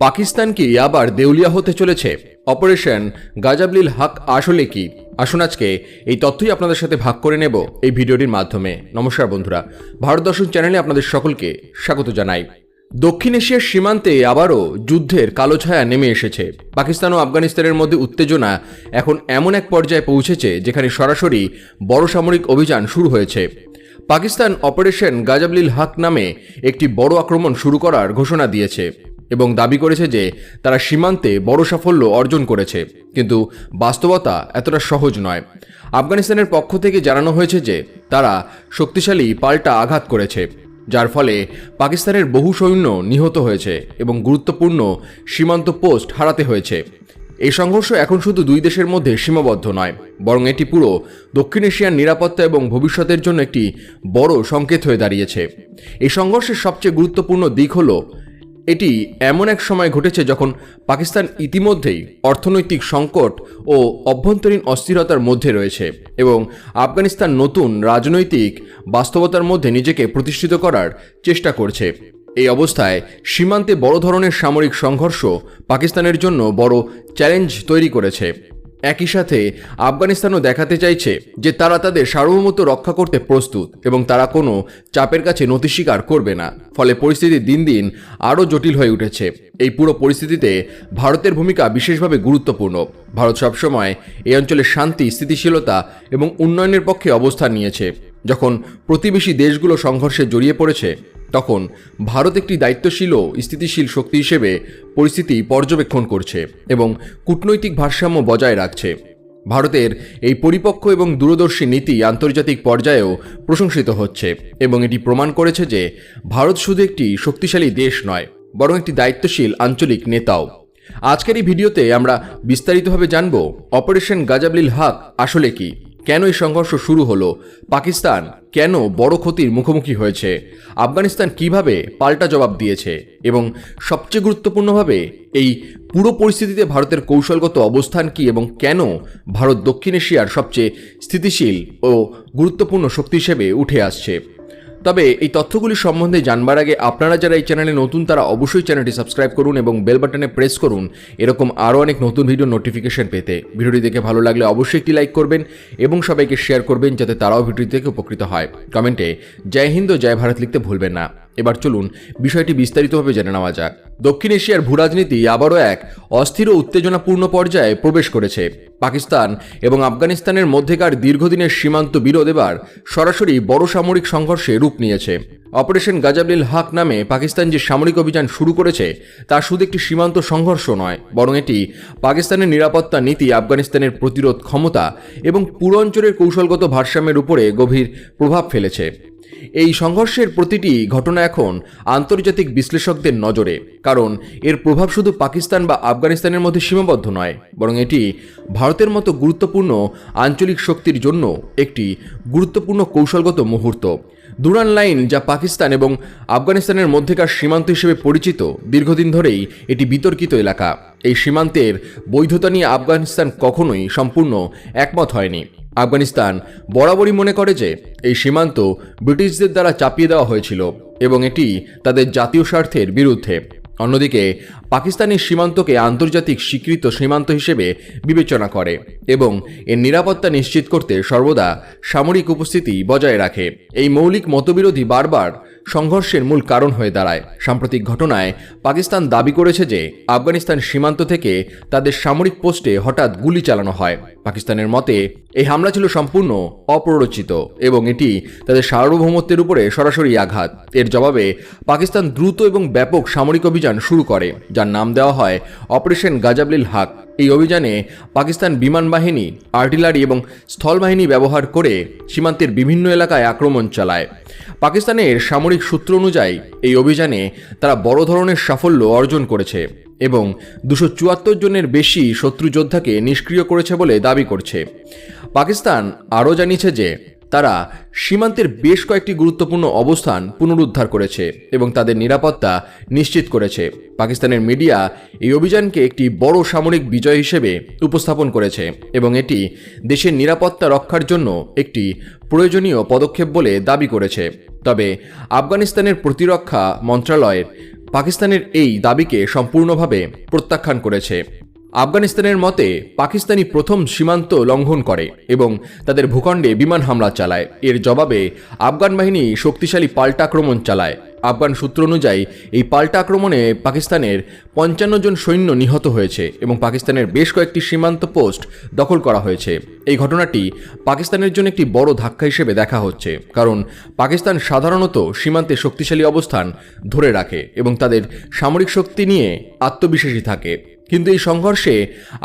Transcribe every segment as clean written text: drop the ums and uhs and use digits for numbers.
পাকিস্তান কি আবার দেউলিয়া হতে চলেছে? অপারেশন গাজাবলিল হক আসলে কি? আসুন আজকে এই তথ্যই আপনাদের সাথে ভাগ করে নেব এই ভিডিওটির মাধ্যমে। নমস্কার বন্ধুরা, ভারত দর্শন চ্যানেলে আপনাদের সকলকে স্বাগত জানাই। দক্ষিণ এশিয়ার সীমান্তে আবারও যুদ্ধের কালো ছায়া নেমে এসেছে। পাকিস্তান ও আফগানিস্তানের মধ্যে উত্তেজনা এখন এমন এক পর্যায়ে পৌঁছেছে যেখানে সরাসরি বড় সামরিক অভিযান শুরু হয়েছে। পাকিস্তান অপারেশন গাজাবলিল হক নামে একটি বড় আক্রমণ শুরু করার ঘোষণা দিয়েছে এবং দাবি করেছে যে তারা সীমান্তে বড় সাফল্য অর্জন করেছে, কিন্তু বাস্তবতা এতটা সহজ নয়। আফগানিস্তানের পক্ষ থেকে জানানো হয়েছে যে তারা শক্তিশালী পাল্টা আঘাত করেছে, যার ফলে পাকিস্তানের বহু সৈন্য নিহত হয়েছে এবং গুরুত্বপূর্ণ সীমান্ত পোস্ট হারাতে হয়েছে। এই সংঘর্ষ এখন শুধু দুই দেশের মধ্যে সীমাবদ্ধ নয়, বরং এটি পুরো দক্ষিণ এশিয়ার নিরাপত্তা এবং ভবিষ্যতের জন্য একটি বড় সংকেত হয়ে দাঁড়িয়েছে। এই সংঘর্ষের সবচেয়ে গুরুত্বপূর্ণ দিক হলো এটি এমন এক সময় ঘটেছে যখন পাকিস্তান ইতিমধ্যেই অর্থনৈতিক সংকট ও অভ্যন্তরীণ অস্থিরতার মধ্যে রয়েছে এবং আফগানিস্তান নতুন রাজনৈতিক বাস্তবতার মধ্যে নিজেকে প্রতিষ্ঠিত করার চেষ্টা করছে। এই অবস্থায় সীমান্তে বড় ধরনের সামরিক সংঘর্ষ পাকিস্তানের জন্য বড় চ্যালেঞ্জ তৈরি করেছে। একই সাথে আফগানিস্তানও দেখাতে চাইছে যে তারা তাদের সার্বভৌমত্ব রক্ষা করতে প্রস্তুত এবং তারা কোনো চাপের কাছে নতি স্বীকার করবে না। ফলে পরিস্থিতি দিন দিন আরও জটিল হয়ে উঠেছে। এই পুরো পরিস্থিতিতে ভারতের ভূমিকা বিশেষভাবে গুরুত্বপূর্ণ। ভারত সবসময় এই অঞ্চলে শান্তি, স্থিতিশীলতা এবং উন্নয়নের পক্ষে অবস্থান নিয়েছে। যখন প্রতিবেশী দেশগুলো সংঘর্ষে জড়িয়ে পড়েছে, তখন ভারত একটি দায়িত্বশীল ও স্থিতিশীল শক্তি হিসেবে পরিস্থিতি পর্যবেক্ষণ করছে এবং কূটনৈতিক ভারসাম্য বজায় রাখছে। ভারতের এই পরিপক্ক এবং দূরদর্শী নীতি আন্তর্জাতিক পর্যায়েও প্রশংসিত হচ্ছে এবং এটি প্রমাণ করেছে যে ভারত শুধু একটি শক্তিশালী দেশ নয়, বরং একটি দায়িত্বশীল আঞ্চলিক নেতাও। আজকের এই ভিডিওতে আমরা বিস্তারিতভাবে জানব অপারেশন গাজাবলিল হক আসলে কি, কেন এই সংঘর্ষ শুরু হলো, পাকিস্তান কেন বড় ক্ষতির মুখোমুখি হয়েছে, আফগানিস্তান কিভাবে পাল্টা জবাব দিয়েছে এবং সবচেয়ে গুরুত্বপূর্ণভাবে এই পুরো পরিস্থিতিতে ভারতের কৌশলগত অবস্থান কি এবং কেন ভারত দক্ষিণ এশিয়ার সবচেয়ে স্থিতিশীল ও গুরুত্বপূর্ণ শক্তি হিসেবে উঠে আসছে। তবে এই তথ্যগুলি সম্বন্ধে জানবার আগে আপনারা যারা এই চ্যানেলে নতুন তারা অবশ্যই চ্যানেলটি সাবস্ক্রাইব করুন এবং বেল বাটনে প্রেস করুন এরকম আরও অনেক নতুন ভিডিও নোটিফিকেশন পেতে। ভিডিওটি দেখে ভালো লাগলে অবশ্যই একটি লাইক করবেন এবং সবাইকে শেয়ার করবেন যাতে তারাও ভিডিওটি থেকে উপকৃত হয়। কমেন্টে জয় হিন্দ ও জয় ভারত লিখতে ভুলবেন না। এবার চলুন বিষয়টি বিস্তারিতভাবে জেনে নেওয়া যাক। দক্ষিণ এশিয়ার ভূরাজনীতি আবারও এক অস্থির ও উত্তেজনাপূর্ণ পর্যায়ে প্রবেশ করেছে। পাকিস্তান এবং আফগানিস্তানের মধ্যেকার দীর্ঘদিনের সীমান্ত বিরোধ এবার সরাসরি বড় সামরিক সংঘর্ষে রূপ নিয়েছে। অপারেশন গাজাবলিল হক নামে পাকিস্তান যে সামরিক অভিযান শুরু করেছে তা শুধু একটি সীমান্ত সংঘর্ষ নয়, বরং এটি পাকিস্তানের নিরাপত্তা নীতি, আফগানিস্তানের প্রতিরোধ ক্ষমতা এবং পুরো অঞ্চলের কৌশলগত ভারসাম্যের উপরে গভীর প্রভাব ফেলেছে। এই সংঘর্ষের প্রতিটি ঘটনা এখন আন্তর্জাতিক বিশ্লেষকদের নজরে, কারণ এর প্রভাব শুধু পাকিস্তান বা আফগানিস্তানের মধ্যে সীমাবদ্ধ নয়, বরং এটি ভারতের মতো গুরুত্বপূর্ণ আঞ্চলিক শক্তির জন্য একটি গুরুত্বপূর্ণ কৌশলগত মুহূর্ত। দুরান লাইন, যা পাকিস্তান এবং আফগানিস্তানের মধ্যেকার সীমান্ত হিসেবে পরিচিত, দীর্ঘদিন ধরেই এটি বিতর্কিত এলাকা। এই সীমান্তের বৈধতা নিয়ে আফগানিস্তান কখনোই সম্পূর্ণ একমত হয়নি। আফগানিস্তান বরাবরই মনে করে যে এই সীমান্ত ব্রিটিশদের দ্বারা চাপিয়ে দেওয়া হয়েছিল এবং এটি তাদের জাতীয় স্বার্থের বিরুদ্ধে। অন্যদিকে পাকিস্তানি সীমান্তকে আন্তর্জাতিক স্বীকৃত সীমান্ত হিসেবে বিবেচনা করে এবং এর নিরাপত্তা নিশ্চিত করতে সর্বদা সামরিক উপস্থিতি বজায় রাখে। এই মৌলিক মতবিরোধী বারবার সংঘর্ষের মূল কারণ হয়ে দাঁড়ায়। সাম্প্রতিক ঘটনায় পাকিস্তান দাবি করেছে যে আফগানিস্তান সীমান্ত থেকে তাদের সামরিক পোস্টে হঠাৎ গুলি চালানো হয়। পাকিস্তানের মতে এই হামলা ছিল সম্পূর্ণ অপ্ররোচিত এবং এটি তাদের সার্বভৌমত্বের উপরে সরাসরি আঘাত। এর জবাবে পাকিস্তান দ্রুত এবং ব্যাপক সামরিক অভিযান শুরু করে, যার নাম দেওয়া হয় অপারেশন গাজাবলিল হক। এই অভিযানে পাকিস্তান বিমান বাহিনী, আর্টিলারি এবং স্থলবাহিনী ব্যবহার করে সীমান্তের বিভিন্ন এলাকায় আক্রমণ চালায়। পাকিস্তানের সামরিক সূত্র অনুযায়ী এই অভিযানে তারা বড় ধরনের সাফল্য অর্জন করেছে এবং 274 জনের বেশি শত্রু যোদ্ধাকে নিষ্ক্রিয় করেছে বলে দাবি করছে। পাকিস্তান আরও জানিয়েছে যে তারা সীমান্তের বেশ কয়েকটি গুরুত্বপূর্ণ অবস্থান পুনরুদ্ধার করেছে এবং তাদের নিরাপত্তা নিশ্চিত করেছে। পাকিস্তানের মিডিয়া এই অভিযানকে একটি বড় সামরিক বিজয় হিসেবে উপস্থাপন করেছে এবং এটি দেশের নিরাপত্তা রক্ষার জন্য একটি প্রয়োজনীয় পদক্ষেপ বলে দাবি করেছে। তবে আফগানিস্তানের প্রতিরক্ষা মন্ত্রণালয়ের পাকিস্তানের এই দাবিকে সম্পূর্ণভাবে প্রত্যাখ্যান করেছে। আফগানিস্তানের মতে পাকিস্তানি প্রথম সীমান্ত লঙ্ঘন করে এবং তাদের ভূখণ্ডে বিমান হামলা চালায়। এর জবাবে আফগান বাহিনী শক্তিশালী পাল্টা আক্রমণ চালায়। আফগান সূত্র অনুযায়ী এই পাল্টা আক্রমণে পাকিস্তানের 55 জন সৈন্য নিহত হয়েছে এবং পাকিস্তানের বেশ কয়েকটি সীমান্ত পোস্ট দখল করা হয়েছে। এই ঘটনাটি পাকিস্তানের জন্য একটি বড় ধাক্কা হিসেবে দেখা হচ্ছে, কারণ পাকিস্তান সাধারণত সীমান্তে শক্তিশালী অবস্থান ধরে রাখে এবং তাদের সামরিক শক্তি নিয়ে আত্মবিশ্বাসী থাকে। কিন্তু এই সংঘর্ষে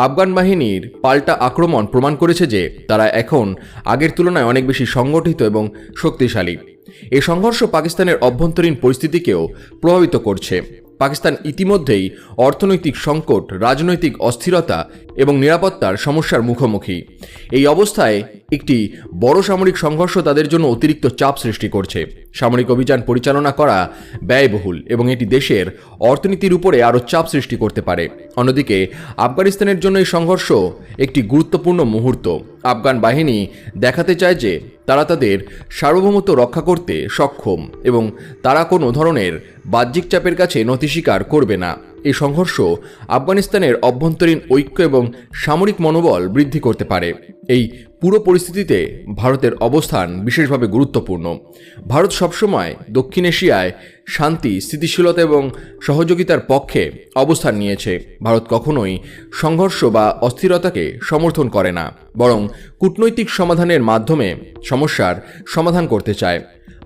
আফগান বাহিনীর পাল্টা আক্রমণ প্রমাণ করেছে যে তারা এখন আগের তুলনায় অনেক বেশি সংগঠিত এবং শক্তিশালী। এই সংঘর্ষ পাকিস্তানের অভ্যন্তরীণ পরিস্থিতিকেও প্রভাবিত করছে। পাকিস্তান ইতিমধ্যেই অর্থনৈতিক সংকট, রাজনৈতিক অস্থিরতা এবং নিরাপত্তার সমস্যার মুখোমুখি। এই অবস্থায় একটি বড় সামরিক সংঘর্ষ তাদের জন্য অতিরিক্ত চাপ সৃষ্টি করছে। সামরিক অভিযান পরিচালনা করা ব্যয়বহুল এবং এটি দেশের অর্থনীতির উপরে আরও চাপ সৃষ্টি করতে পারে। অন্যদিকে আফগানিস্তানের জন্য এই সংঘর্ষ একটি গুরুত্বপূর্ণ মুহূর্ত। আফগান বাহিনী দেখাতে চায় যে তারা তাদের সার্বভৌমত্ব রক্ষা করতে সক্ষম এবং তারা কোনো ধরনের বাহ্যিক চাপের কাছে নতি স্বীকার করবে না। এই সংঘর্ষ আফগানিস্তানের অভ্যন্তরীণ ঐক্য এবং সামরিক মনোবল বৃদ্ধি করতে পারে। এই পুরো পরিস্থিতিতে ভারতের অবস্থান বিশেষভাবে গুরুত্বপূর্ণ। ভারত সবসময় দক্ষিণ এশিয়ায় শান্তি, স্থিতিশীলতা এবং সহযোগিতার পক্ষে অবস্থান নিয়েছে। ভারত কখনোই সংঘর্ষ বা অস্থিরতাকে সমর্থন করে না, বরং কূটনৈতিক সমাধানের মাধ্যমে সমস্যার সমাধান করতে চায়।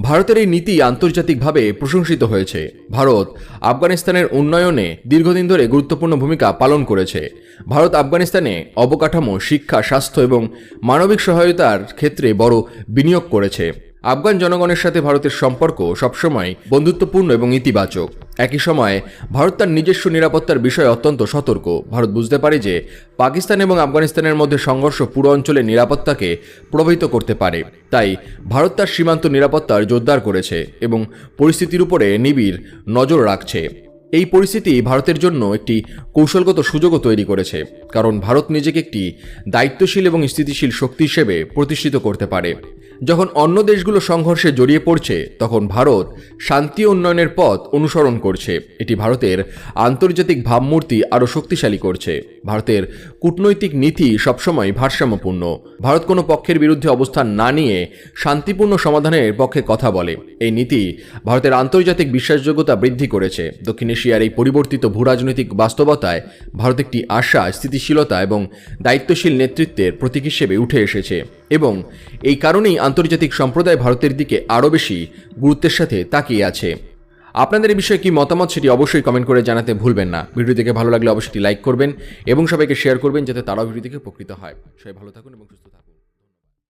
ভারতের এই নীতি আন্তর্জাতিকভাবে প্রশংসিত হয়েছে। ভারত আফগানিস্তানের উন্নয়নে দীর্ঘদিন ধরে গুরুত্বপূর্ণ ভূমিকা পালন করেছে। ভারত আফগানিস্তানে অবকাঠামো, শিক্ষা, স্বাস্থ্য এবং মানবিক সহায়তার ক্ষেত্রে বড় বিনিয়োগ করেছে। আফগান জনগণের সাথে ভারতের সম্পর্ক সবসময় বন্ধুত্বপূর্ণ এবং ইতিবাচক। একই সময়ে ভারত তার নিজস্ব নিরাপত্তার বিষয়ে অত্যন্ত সতর্ক। ভারত বুঝতে পারে যে পাকিস্তান এবং আফগানিস্তানের মধ্যে সংঘর্ষ পুরো অঞ্চলের নিরাপত্তাকে প্রভাবিত করতে পারে। তাই ভারত তার সীমান্ত নিরাপত্তার জোরদার করেছে এবং পরিস্থিতির উপরে নিবিড় নজর রাখছে। এই পরিস্থিতি ভারতের জন্য একটি কৌশলগত সুযোগও তৈরি করেছে, কারণ ভারত নিজেকে একটি দায়িত্বশীল এবং স্থিতিশীল শক্তি হিসেবে প্রতিষ্ঠিত করতে পারে। যখন অন্য দেশগুলো সংঘর্ষে জড়িয়ে পড়ছে, তখন ভারত শান্তি ও উন্নয়নের পথ অনুসরণ করছে। এটি ভারতের আন্তর্জাতিক ভাবমূর্তি আরও শক্তিশালী করছে। ভারতের কূটনৈতিক নীতি সবসময় ভারসাম্যপূর্ণ। ভারত কোনো পক্ষের বিরুদ্ধে অবস্থান না নিয়ে শান্তিপূর্ণ সমাধানের পক্ষে কথা বলে। এই নীতি ভারতের আন্তর্জাতিক বিশ্বাসযোগ্যতা বৃদ্ধি করেছে। দক্ষিণ এশিয়ার এই পরিবর্তিত ভূরাজনৈতিক বাস্তবতায় ভারত একটি আশা, স্থিতিশীলতা এবং দায়িত্বশীল নেতৃত্বের প্রতীক হিসেবে উঠে এসেছে এবং এই কারণেই আন্তর্জাতিক সম্প্রদায় ভারতের দিকে আরও বেশি গুরুত্বের সাথে তাকিয়ে আছে। আপনাদের এই বিষয়ে কি মতামত সেটি অবশ্যই কমেন্ট করে জানাতে ভুলবেন না। ভিডিও দেখে ভালো লাগলে অবশ্যই লাইক করবেন এবং সবাইকে শেয়ার করবেন যাতে তারাও ভিডিও দেখে উপকৃত হয়। সবাই ভালো থাকুন এবং সুস্থ থাকুন।